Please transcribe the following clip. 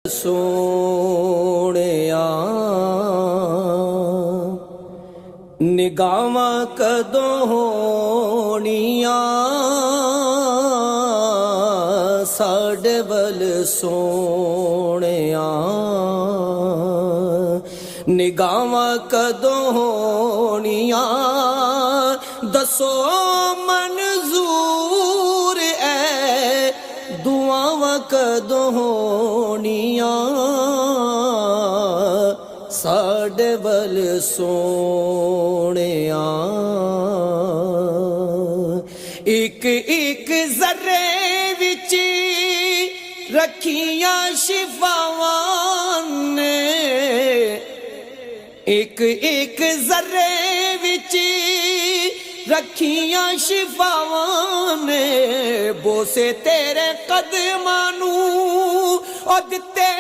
سونیا نگاہاں کدوں ہونیاں ساڈے ول سونیا نگاہاں کدوں ہونیاں دسو منظور اے دعاواں کدوں ہونیاں ساڈے ول سونیا ایک ایک ذرے وچ رکھیاں شفاواں نے ایک ایک ذرے وچ رکھیاں شفاواں نے بوسے تیرے قدماں نوں او دتے